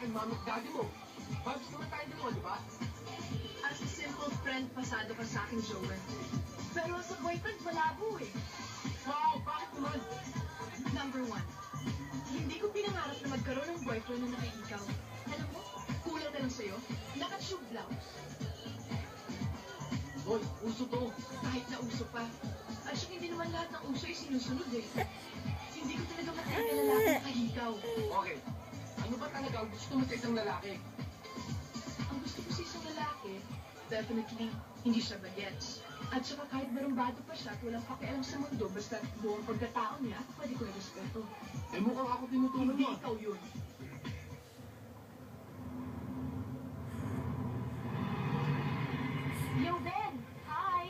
aking mami at daddy mo. Vibes naman tayo dalawa, di ba? As a simple friend, pasado ka sa akin, Joel. Pero as a boyfriend, malabo eh. Wow, bakit naman? Number one, hindi ko pinangarap na magkaroon ng boyfriend na nakikikaw. Alam mo, kulang na lang sa'yo, naka-tube blouse. Boy, uso to. Kahit na uso pa. At siyang hindi naman lahat ng uso ay sinusunod eh. Hindi ko talaga matagal na lalaki nakahikaw. Okay, ano ba talaga ang gusto mo sa isang lalaki? Ang gusto ko sa isang lalaki, definitely, hindi siya bagets. At saka kahit barumbado pa siya at walang pakialam sa mundo, basta buong pagkatao niya, pwede ko i-respeto. Eh mukhang ako tinutunan Hindi mo. ikaw yun. Yo, Ben! Hi!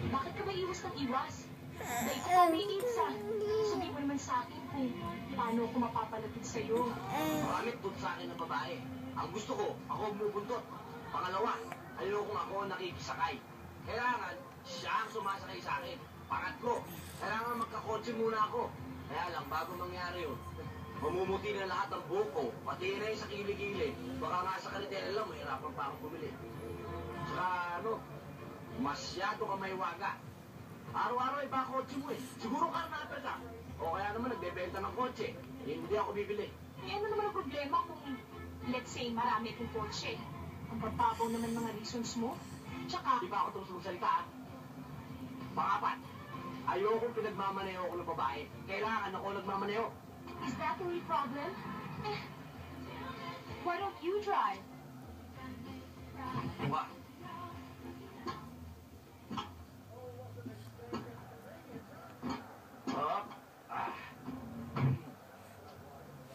Bakit ka ba iwas ng iwas? Dahil ko kami itsa. Sabi mo naman sa akin kung paano ako mapapalapit sa'yo. Maraming put sa akin ng babae. Ang gusto ko, ako ang bubuntot. Pangalawa, ayokong ako ang nakikisakay. Kailangan, siya ang sumasakay sa akin. Pangatlo, kailangan magkakotse muna ako. Kaya lang, bago mangyari yun, mamumuti na lahat ng buhok ko, pati na yung sa kilikili. Baka nga sa kalitela lang, mahirapan pa akong bumili. Saka ano, masyado ka may waga. Araw-araw iba ang kotse mo eh. Siguro karnaper ka. O kaya naman nagbebenta ng kotse. Hindi ako bibili. Eh, ano naman ang problema kung, let's say, marami kong kotse? Ang bababaw naman mga reasons mo. Tsaka, Di ba ako itong sumasalita? Pangapat, ayokong pinagmamaneho ko ng babae. Kailangan ako nagmamaneho. is that the real problem? Eh, why don't you drive? Diba? Hop.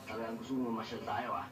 Talagang gusto mo mamasyal tayo, ah.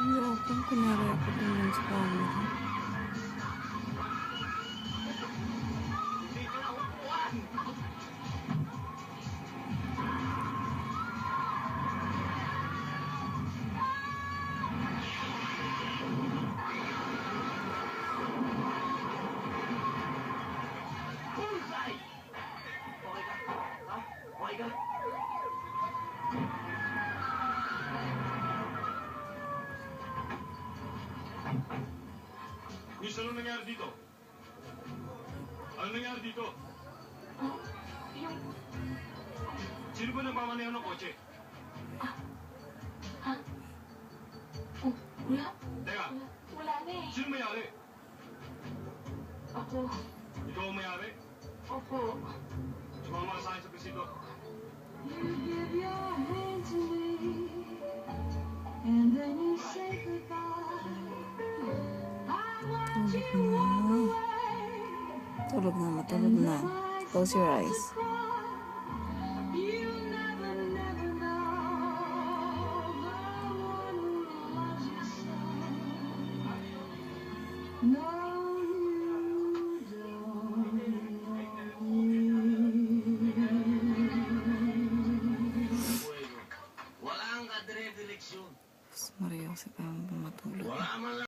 Ayoko, kunwari ako tingnan sa camera. Hindi ka na upuan! Bullseye! Okay ka? Ha? Okay ka? Miss, ano nangyari dito? Ano nangyari dito? Yung, Sino ba nagmamaneho ng kotse? oh, wala, Teka, wala na eh. sino mayari? Ako, Ikaw ang mayari? opo. Sumama ka sa akin sa presinto. You give your hand to me, and then you say goodbye. I watch you walk away. Tulog na, matulog na. Close your eyes. You never, never know the one who loves you so. No, you don't. Walang kadire-direksyon. Maria, kasi parang matulog. Wala man lang.